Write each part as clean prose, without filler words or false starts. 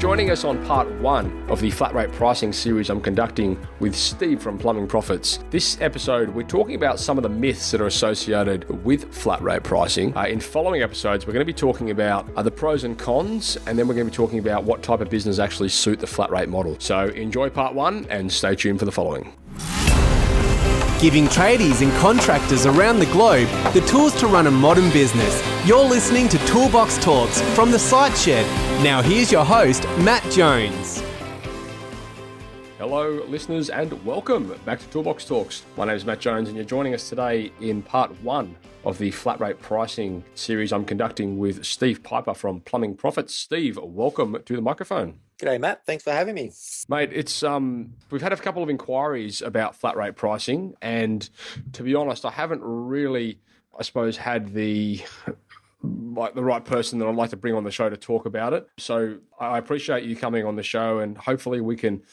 joining us on part one of the Flatrate Pricing series I'm conducting with Steve from Plumbing Profits. This episode, we're talking about some of the myths that are associated with flat rate pricing. In following episodes, we're going to be talking about the pros and cons, and then we're going to be talking about what type of business actually suit the flat rate model. So enjoy part one and stay tuned for the following. Giving tradies and contractors around the globe the tools to run a modern business. You're listening to Toolbox Talks from the Site Shed. Now here's your host, Matt Jones. Hello, listeners, and welcome back to Toolbox Talks. My name is Matt Jones, and you're joining us today in part one of the flat rate pricing series I'm conducting with Steve Piper from Plumbing Profits. Steve, welcome to the microphone. G'day, Matt. Thanks for having me. Mate, it's we've had a couple of inquiries about flat rate pricing, and to be honest, I haven't really, had the right person that I'd like to bring on the show to talk about it. So I appreciate you coming on the show, and hopefully we can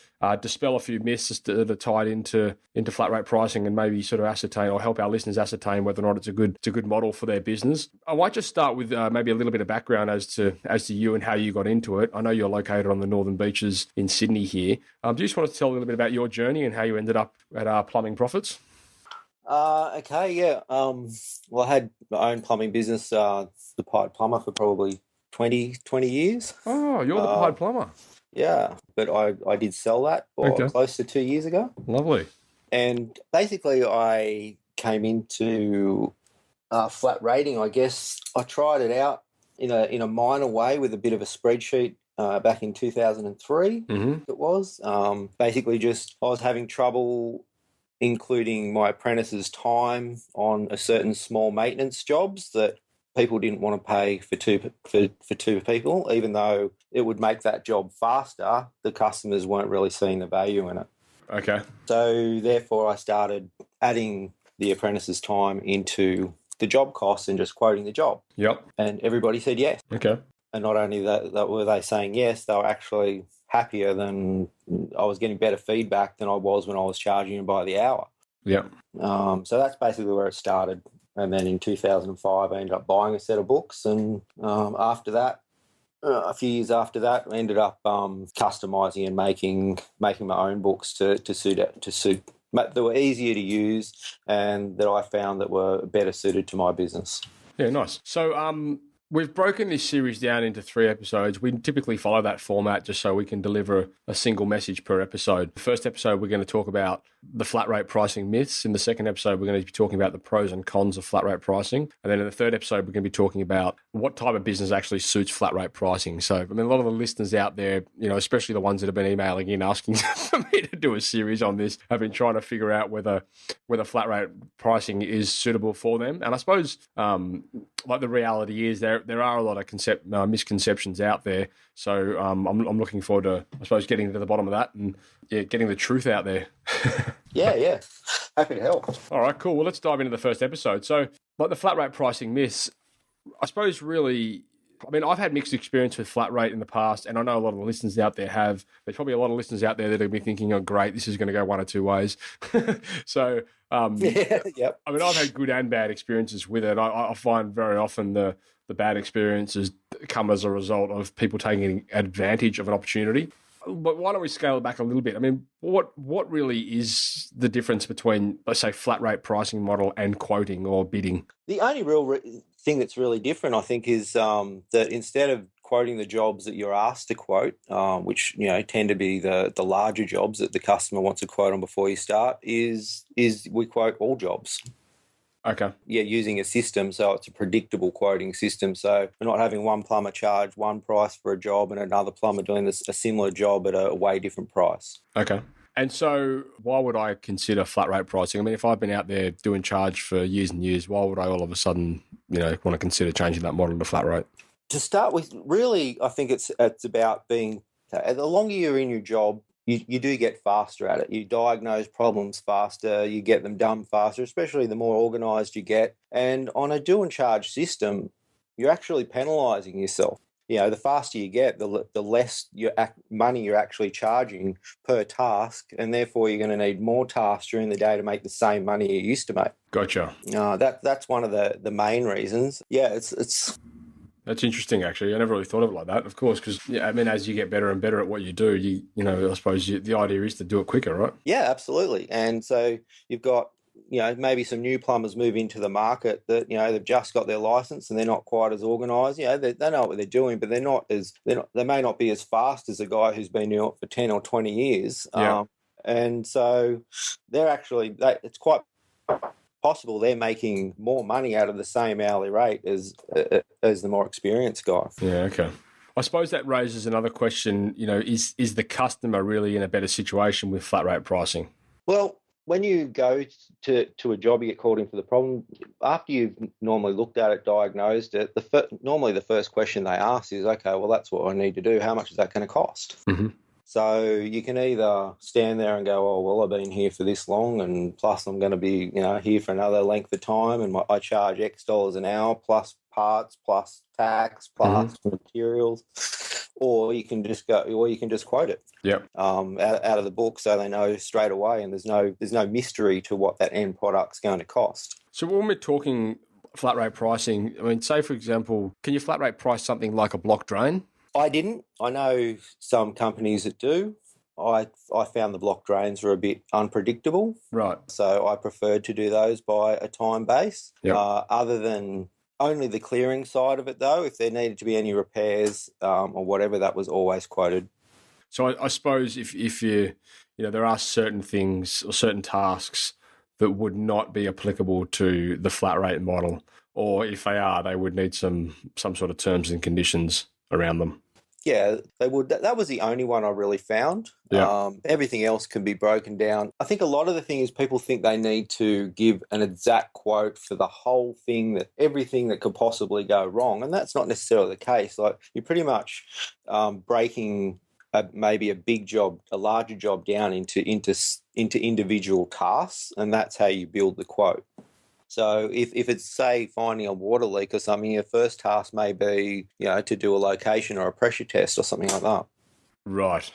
dispel a few myths that are tied into flat rate pricing, and maybe sort of ascertain or help our listeners ascertain whether or not it's a good model for their business. I might just start with maybe a little bit of background as to you and how you got into it. I know you're located on the Northern Beaches in Sydney here. Do you just want to tell a little bit about your journey and how you ended up at Plumbing Profits? Okay, yeah. Well, I had my own plumbing business, the Pied Plumber, for probably 20 years. Oh, you're the Pied Plumber. Yeah, but I did sell that close to 2 years ago. Lovely. And basically I came into flat rating, I guess. I tried it out in a minor way with a bit of a spreadsheet back in 2003, it was. Basically just I was having trouble including my apprentice's time on a certain small maintenance jobs that people didn't want to pay for two people, even though it would make that job faster. The customers weren't really seeing the value in it. Okay. So therefore I started adding the apprentice's time into the job costs and just quoting the job. Yep. And everybody said yes. Okay. And not only that were they saying yes, they were actually happier than I was getting better feedback than I was when I was charging them by the hour. Yeah. So that's basically where it started. And then in 2005, I ended up buying a set of books. And after that, a few years after that, I ended up customizing and making my own books to suit that were easier to use and that I found that were better suited to my business. Yeah, nice. So we've broken this series down into 3 episodes. We typically follow that format just so we can deliver a single message per episode. The first episode, we're going to talk about the flat rate pricing myths. In the second episode, we're going to be talking about the pros and cons of flat rate pricing. And then in the third episode, we're going to be talking about what type of business actually suits flat rate pricing. So, a lot of the listeners out there, especially the ones that have been emailing in asking for me to do a series on this, have been trying to figure out whether flat rate pricing is suitable for them. And I suppose, the reality is there are a lot of misconceptions out there. So I'm looking forward to, getting to the bottom of that and getting the truth out there. Yeah. Happy to help. All right, cool. Well, let's dive into the first episode. So, the flat rate pricing myths, I suppose really, I've had mixed experience with flat rate in the past, and I know a lot of the listeners out there have. There's probably a lot of listeners out there that have been thinking, oh, great, this is going to go one or two ways. So, yep. I've had good and bad experiences with it. I find very often the bad experiences come as a result of people taking advantage of an opportunity. But why don't we scale it back a little bit? What really is the difference between, let's say, flat rate pricing model and quoting or bidding? The only real thing that's really different, I think, is that instead of quoting the jobs that you're asked to quote, which tend to be the larger jobs that the customer wants to quote on before you start, is we quote all jobs. Okay. Yeah, using a system, so it's a predictable quoting system. So we're not having one plumber charge one price for a job and another plumber doing a similar job at a way different price. Okay. And so why would I consider flat rate pricing? If I've been out there doing charge for years and years, why would I all of a sudden, want to consider changing that model to flat rate? To start with, really, I think it's about being, the longer you're in your job, you do get faster at it. You diagnose problems faster, you get them done faster, especially the more organised you get. And on a do and charge system, you're actually penalising yourself. The faster you get, the less money you're actually charging per task, and therefore you're going to need more tasks during the day to make the same money you used to make. Gotcha. That's one of the main reasons. Yeah, it's That's interesting, actually. I never really thought of it like that, of course, because, yeah, I mean, as you get better and better at what you do, I suppose the idea is to do it quicker, right? Yeah, absolutely. And so you've got, maybe some new plumbers move into the market that, they've just got their license and they're not quite as organised. They know what they're doing, but they may not be as fast as a guy who's been doing it for 10 or 20 years. Yeah. And so it's quite possible they're making more money out of the same hourly rate as the more experienced guy. Yeah, okay. I suppose that raises another question, is the customer really in a better situation with flat rate pricing? Well, when you go to a job, you get called in for the problem. After you've normally looked at it, diagnosed it, normally the first question they ask is, okay, well, that's what I need to do. How much is that going to cost? Mm-hmm. So you can either stand there and go, oh, well, I've been here for this long, and plus I'm going to be, here for another length of time, and I charge X dollars an hour plus parts, plus tax, plus materials, or you can just quote it. Yep. Out of the book, so they know straight away, and there's no mystery to what that end product's going to cost. So when we're talking flat rate pricing, I mean, say for example, can you flat rate price something like a block drain? I didn't. I know some companies that do. I found the block drains were a bit unpredictable. Right. So I preferred to do those by a time base. Yep. Other than only the clearing side of it, though, if there needed to be any repairs or whatever, that was always quoted. So I suppose if you there are certain things or certain tasks that would not be applicable to the flat rate model, or if they are, they would need some sort of terms and conditions around them. Yeah, they would. That was the only one I really found. Yeah. Everything else can be broken down. I think a lot of the thing is people think they need to give an exact quote for the whole thing, everything that could possibly go wrong, and that's not necessarily the case. Like, you're pretty much breaking maybe a big job, a larger job down into individual tasks, and that's how you build the quote. So if it's, say, finding a water leak or something, your first task may be, to do a location or a pressure test or something like that. Right.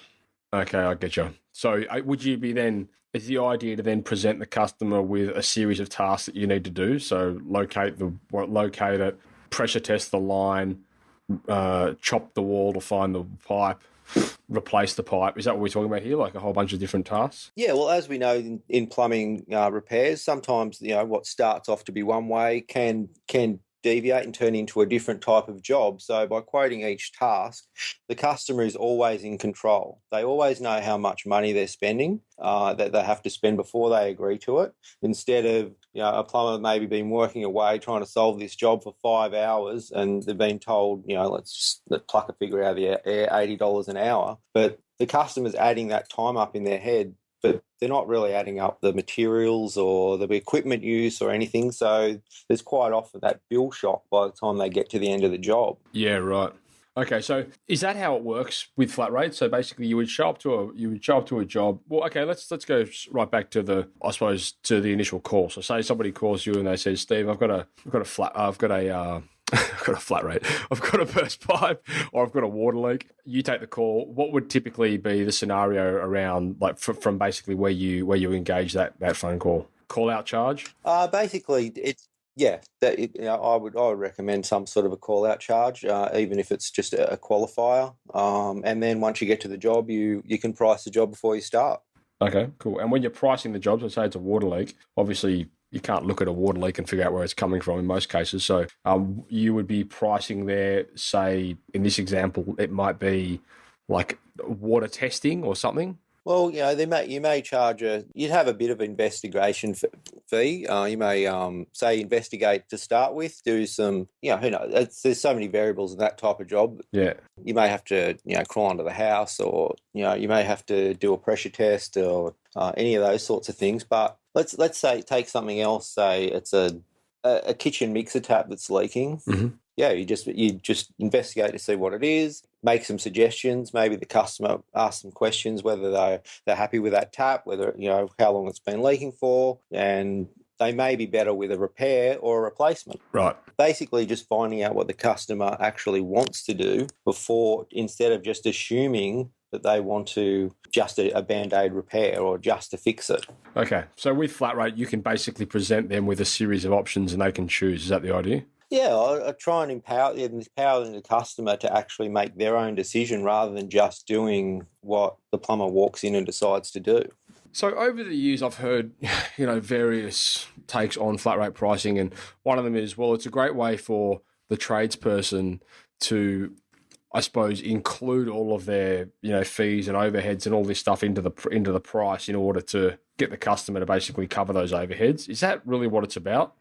Okay, I get you. So would you be then, is the idea to then present the customer with a series of tasks that you need to do? So locate it, pressure test the line, chop the wall to find the pipe, replace the pipe. Is that what we're talking about here? Like a whole bunch of different tasks? Yeah, well, as we know in plumbing repairs, sometimes what starts off to be one way can deviate and turn into a different type of job. So by quoting each task, the customer is always in control. They always know how much money they're spending, that they have to spend before they agree to it. Instead of a plumber maybe been working away trying to solve this job for 5 hours, and they've been told, let's pluck a figure out of the air, $80 an hour. But the customer's adding that time up in their head, but they're not really adding up the materials or the equipment use or anything. So there's quite often that bill shock by the time they get to the end of the job. Yeah, right. Okay, so is that how it works with flat rates? So basically, you would show up to a job. Well, okay, let's go right back to the initial call. So say somebody calls you and they say, Steve, I've got a flat rate. I've got a burst pipe, or I've got a water leak. You take the call. What would typically be the scenario around, like, from basically where you engage that phone call? Call out charge? Basically, it's. Yeah, I would recommend some sort of a call-out charge, even if it's just a qualifier. And then once you get to the job, you can price the job before you start. Okay, cool. And when you're pricing the job, so say it's a water leak, obviously you can't look at a water leak and figure out where it's coming from in most cases. So you would be pricing there, say, in this example, it might be like water testing or something. Well, you may charge you'd have a bit of investigation fee. You may say investigate to start with, do some, who knows? There's so many variables in that type of job. Yeah. You may have to, crawl under the house, or you may have to do a pressure test or any of those sorts of things. But let's say take something else. Say it's a kitchen mixer tap that's leaking. Mm-hmm. Yeah, you just investigate to see what it is, make some suggestions. Maybe the customer asks some questions, whether they're happy with that tap, whether, how long it's been leaking for, and they may be better with a repair or a replacement. Right. Basically just finding out what the customer actually wants to do instead of just assuming that they want to just a Band-Aid repair or just to fix it. Okay. So with flat rate, you can basically present them with a series of options and they can choose. Is that the idea? Yeah, I try and empower the customer to actually make their own decision rather than just doing what the plumber walks in and decides to do. So over the years, I've heard, various takes on flat rate pricing, and one of them is, well, it's a great way for the tradesperson to, I suppose, include all of their, fees and overheads and all this stuff into the price in order to get the customer to basically cover those overheads. Is that really what it's about?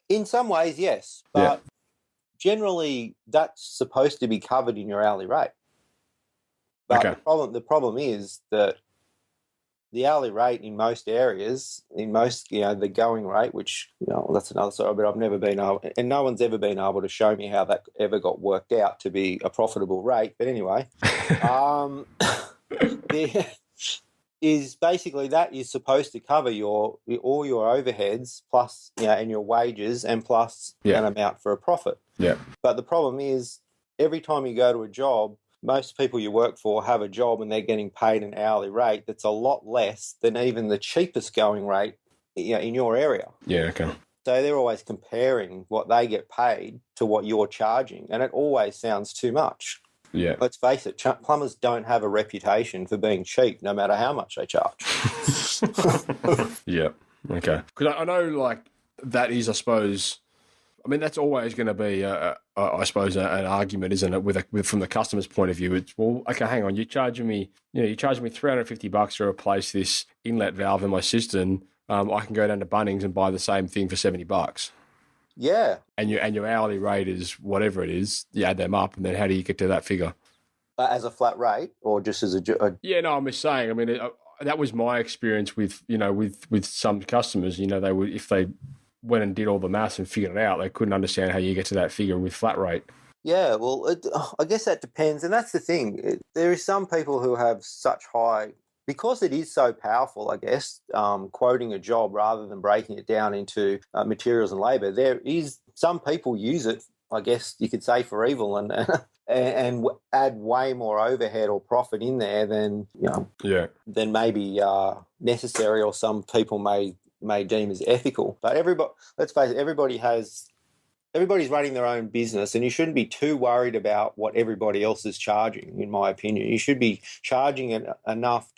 In some ways, yes, but generally that's supposed to be covered in your hourly rate. But the problem is that the hourly rate in most areas, the going rate, which, that's another story, but I've never been able, and no one's ever been able to show me how that ever got worked out to be a profitable rate. But anyway, is basically that is supposed to cover all your overheads plus, and your wages and plus an amount for a profit. Yeah. But the problem is every time you go to a job, most people you work for have a job and they're getting paid an hourly rate that's a lot less than even the cheapest going rate in your area. Yeah, okay. So they're always comparing what they get paid to what you're charging, and it always sounds too much. Yeah. Let's face it, plumbers don't have a reputation for being cheap no matter how much they charge. Yeah, okay. Because I know, that is, I suppose... that's always going to be, I suppose, an argument, isn't it? From the customer's point of view, it's, well, okay, hang on, you're charging me $350 to replace this inlet valve in my cistern. I can go down to Bunnings and buy the same thing for $70. Yeah, and your hourly rate is whatever it is. You add them up, and then how do you get to that figure? As a flat rate, or just as a... Yeah, no, I'm just saying. That was my experience with some customers. They would, if they went and did all the maths and figured it out, they couldn't understand how you get to that figure with flat rate. Yeah, well, I guess that depends. And that's the thing. There is some people who have such high, because it is so powerful, I guess, quoting a job rather than breaking it down into materials and labour, there is some people use it, I guess you could say, for evil and add way more overhead or profit in there than, than maybe necessary, or some people may deem as ethical. But let's face it, everybody's running their own business, and you shouldn't be too worried about what everybody else is charging, in my opinion. You should be charging enough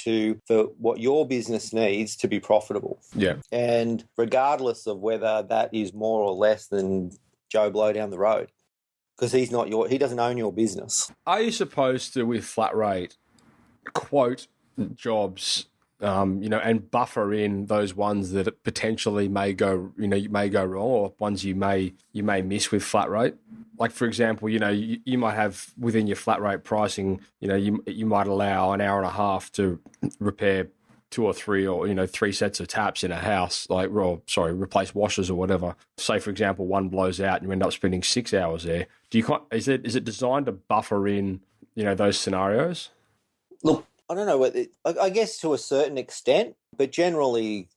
for what your business needs to be profitable. Yeah. And regardless of whether that is more or less than Joe Blow down the road, because he doesn't own your business. Are you supposed to, with flat rate, quote jobs, and buffer in those ones that potentially may go wrong, or ones you may miss with flat rate? Like, for example, you might have within your flat rate pricing, you might allow an hour and a half to repair 2 or 3 or 3 sets of taps in a house, replace washers or whatever. Say, for example, one blows out and you end up spending 6 hours there. Is it designed to buffer in those scenarios? Look, I don't know. I guess to a certain extent, but generally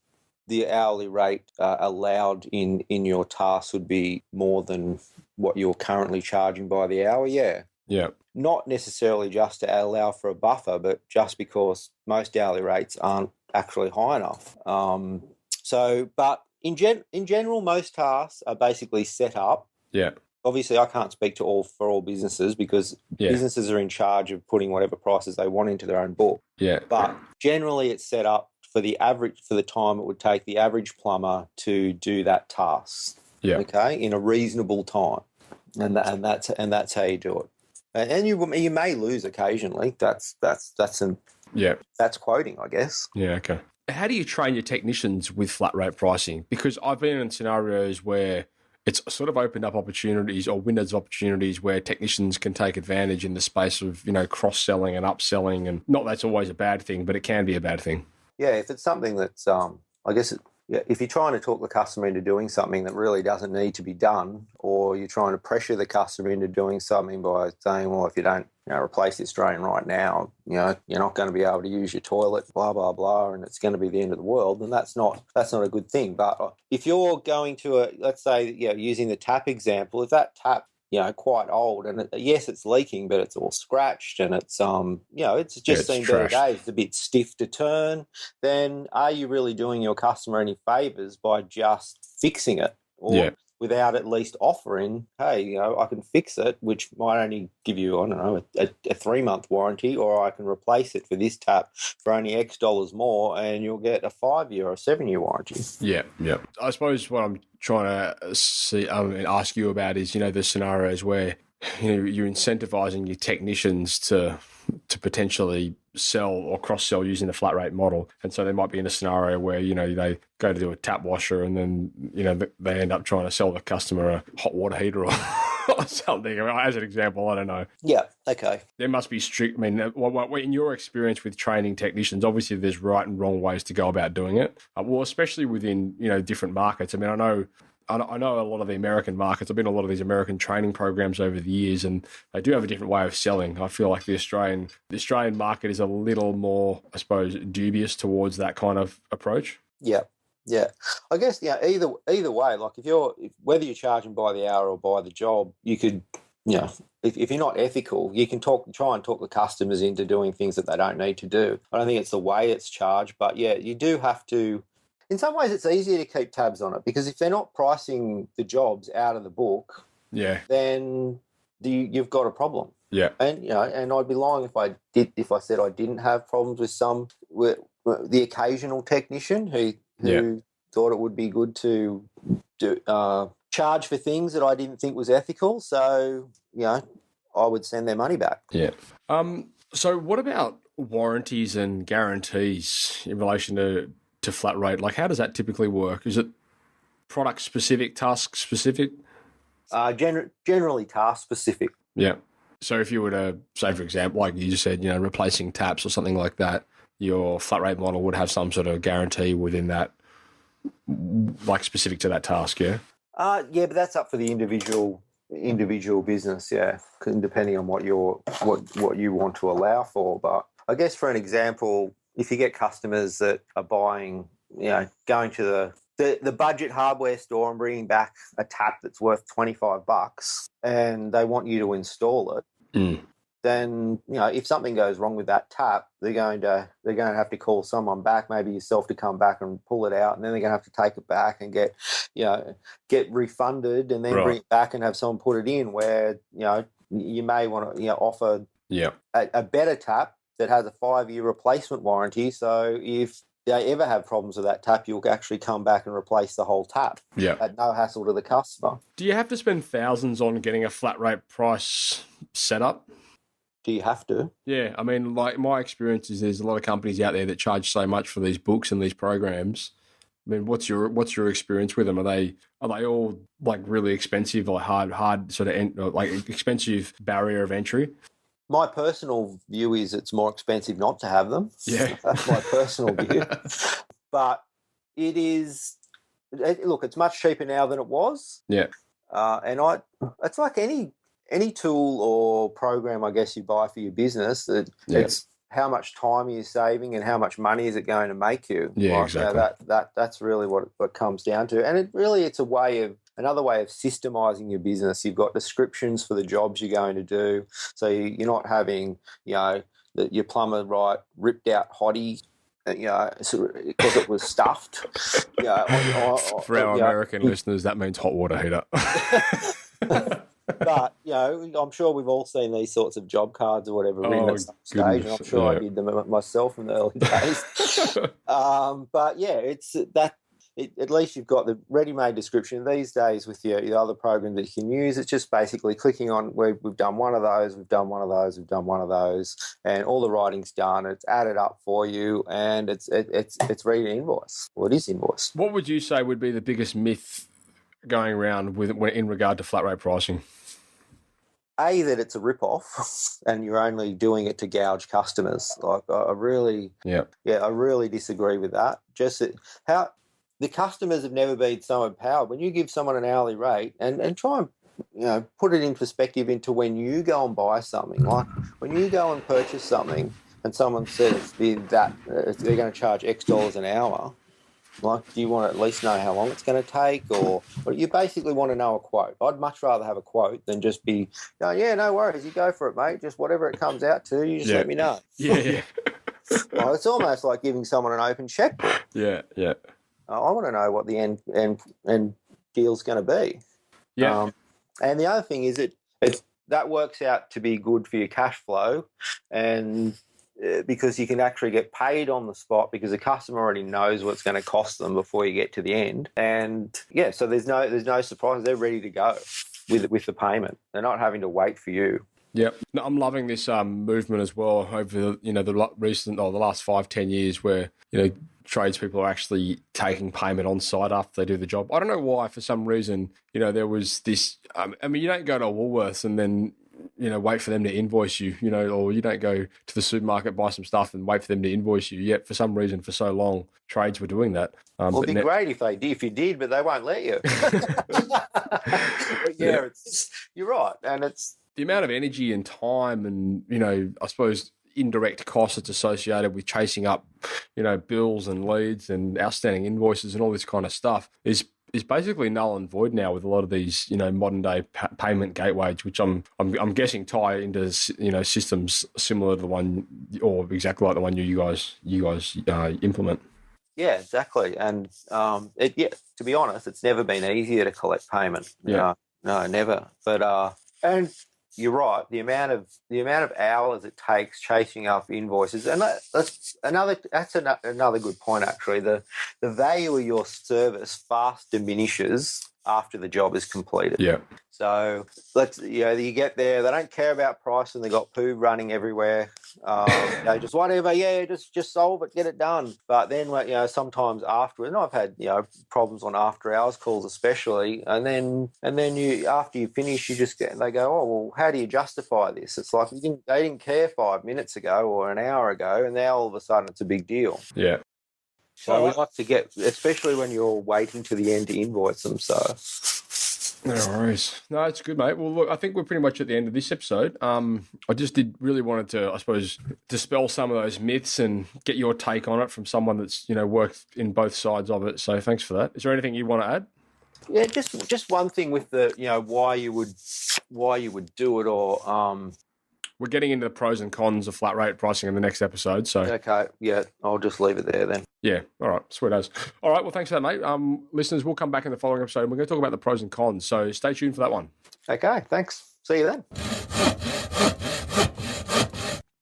the hourly rate allowed in your task would be more than what you're currently charging by the hour, yeah. Yeah. Not necessarily just to allow for a buffer, but just because most hourly rates aren't actually high enough. But in general, most tasks are basically set up. Yeah. Obviously, I can't speak for all businesses, because businesses are in charge of putting whatever prices they want into their own book. Yeah. But generally, it's set up for the time it would take the average plumber to do that task. Yeah. Okay, in a reasonable time, and that's how you do it. And you may lose occasionally. That's quoting, I guess. Yeah. Okay. How do you train your technicians with flat rate pricing? Because I've been in scenarios where it's sort of opened up opportunities or windows of opportunities where technicians can take advantage in the space of, cross-selling and upselling. And not that's always a bad thing, but it can be a bad thing. Yeah, if it's something that's, if you're trying to talk the customer into doing something that really doesn't need to be done, or you're trying to pressure the customer into doing something by saying, well, if you don't replace this drain right now, you're not going to be able to use your toilet, blah, blah, blah, and it's going to be the end of the world, then that's not a good thing. But if you're going to let's say, using the tap example, if that tap, quite old, and yes, it's leaking, but it's all scratched, and it's it's just seen better days. It's a bit stiff to turn. Then are you really doing your customer any favors by just fixing it? Or without at least offering, hey, I can fix it, which might only give you, I don't know, a 3-month warranty, or I can replace it for this tap for only X dollars more, and you'll get a 5-year or 7-year warranty. Yeah, yeah. I suppose what I'm trying to ask you about is, the scenarios where you're incentivizing your technicians to potentially sell or cross-sell using the flat rate model. And so they might be in a scenario where, they go to do a tap washer and then, they end up trying to sell the customer a hot water heater or something. As an example, I don't know. Yeah, okay. There must be strict, in your experience with training technicians, obviously there's right and wrong ways to go about doing it. Well, especially within, different markets. I know a lot of the American markets. I've been in a lot of these American training programs over the years, and they do have a different way of selling. I feel like the Australian market is a little more, I suppose, dubious towards that kind of approach. Yeah. Yeah, I guess either way, like whether you're charging by the hour or by the job, you could, if you're not ethical, you can try and talk the customers into doing things that they don't need to do. I don't think it's the way it's charged, but yeah, you do have to. In some ways, it's easier to keep tabs on it, because if they're not pricing the jobs out of the book, then you've got a problem. Yeah, and I'd be lying if I said I didn't have problems with the occasional technician who thought it would be good to charge for things that I didn't think was ethical. So, I would send their money back. Yeah. So what about warranties and guarantees in relation to flat rate? Like, how does that typically work? Is it product specific, task specific? Generally task specific. Yeah. So if you were to, say, for example, like you just said, replacing taps or something like that, your flat rate model would have some sort of guarantee within that, like specific to that task, yeah? Yeah, but that's up for the individual business, yeah, depending on what you want to allow for. But I guess for an example, if you get customers that are buying, going to the budget hardware store and bringing back a tap that's worth $25 and they want you to install it, then if something goes wrong with that tap, they're going to have to call someone back, maybe yourself, to come back and pull it out, and then they're going to have to take it back and get refunded, and then bring it back and have someone put it in. Where you may want to offer a better tap that has a 5-year replacement warranty. So if they ever have problems with that tap, you'll actually come back and replace the whole tap at no hassle to the customer. Do you have to spend thousands on getting a flat rate price set up? Do you have to? Yeah, I mean, like, my experience is there's a lot of companies out there that charge so much for these books and these programs. I mean, what's your experience with them? Are they all like really expensive, or hard sort of like expensive barrier of entry? My personal view is it's more expensive not to have them. Yeah, that's my personal view. But it is. Look, it's much cheaper now than it was. Yeah, and it's like any tool or program, I guess, you buy for your business. It's how much time are you saving and how much money is it going to make you? Yeah, exactly. That's really what it comes down to. And it's another way of systemizing your business. You've got descriptions for the jobs you're going to do, so you're not having your plumber ripped out hottie, because it was stuffed. For our American listeners, that means hot water heater. But, I'm sure we've all seen these sorts of job cards or whatever written at some stage, and I'm sure I did them myself in the early days. But, yeah, it's that. At least you've got the ready-made description. These days with your other program that you can use, it's just basically clicking on where we've done one of those, we've done one of those, we've done one of those, and all the writing's done. It's added up for you, and it's ready to invoice. Well, it is invoiced. What would you say would be the biggest myth going around in regard to flat rate pricing? A, that it's a rip-off and you're only doing it to gouge customers. Like, I really disagree with that. Just how the customers have never been so empowered. When you give someone an hourly rate and try and put it in perspective into when you go and buy something, like when you go and purchase something and someone says that they're going to charge X dollars an hour. Like, do you want to at least know how long it's going to take, or you basically want to know a quote? I'd much rather have a quote than just be, yeah, no worries, you go for it, mate. Just whatever it comes out to, you just let me know. Yeah. Well, it's almost like giving someone an open checkbook. Yeah. I want to know what the end deal's going to be. Yeah. And the other thing is that works out to be good for your cash flow, and because you can actually get paid on the spot because the customer already knows what's going to cost them before you get to the end. And yeah, so there's no surprise. They're ready to go with the payment. They're not having to wait for you. Yep. No, I'm loving this movement as well over the last 5-10 years where tradespeople are actually taking payment on site after they do the job. I don't know why. For some reason, there was this. You don't go to Woolworths and then wait for them to invoice you. Or you don't go to the supermarket, buy some stuff and wait for them to invoice you. Yet for some reason, for so long, trades were doing that. Well, it'd be great if you did, but they won't let you. But yeah, you're right, and it's the amount of energy and time and, I suppose, indirect costs that's associated with chasing up, bills and leads and outstanding invoices and all this kind of stuff is basically null and void now with a lot of these, modern day payment gateways, which I'm guessing tie into, systems similar to the one or exactly like the one you guys implement. Yeah, exactly. And to be honest, it's never been easier to collect payment. Yeah. No, never. But and you're right. The amount of hours it takes chasing up invoices, and that's another good point actually. The value of your service fast diminishes after the job is completed. Yeah. So you get there, they don't care about price, and they got poo running everywhere. Just whatever, just solve it, get it done. But then, sometimes afterwards, and I've had problems on after hours calls especially, and then you after you finish, they go, oh well, how do you justify this? It's like they didn't care 5 minutes ago or an hour ago, and now all of a sudden it's a big deal. Yeah. So we like to get, especially when you're waiting to the end to invoice them. So. No worries. No, it's good, mate. Well, look, I think we're pretty much at the end of this episode. I just really wanted to, I suppose, dispel some of those myths and get your take on it from someone that's, worked in both sides of it. So thanks for that. Is there anything you want to add? Yeah, just one thing with the, why you would do it, or we're getting into the pros and cons of flat rate pricing in the next episode. So okay, yeah, I'll just leave it there then. Yeah, all right, sweet as. All right, well, thanks for that, mate. Listeners, we'll come back in the following episode and we're going to talk about the pros and cons. So stay tuned for that one. Okay, thanks. See you then.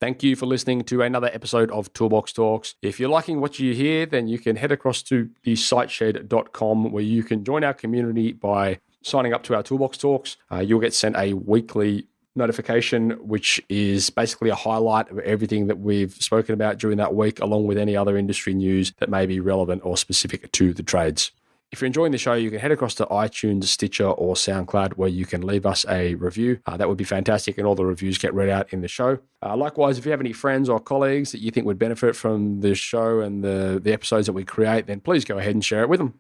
Thank you for listening to another episode of Toolbox Talks. If you're liking what you hear, then you can head across to the siteshed.com where you can join our community by signing up to our Toolbox Talks. You'll get sent a weekly notification, which is basically a highlight of everything that we've spoken about during that week, along with any other industry news that may be relevant or specific to the trades. If you're enjoying the show, you can head across to iTunes, Stitcher, or SoundCloud, where you can leave us a review. That would be fantastic, and all the reviews get read out in the show. Likewise, if you have any friends or colleagues that you think would benefit from the show and the episodes that we create, then please go ahead and share it with them.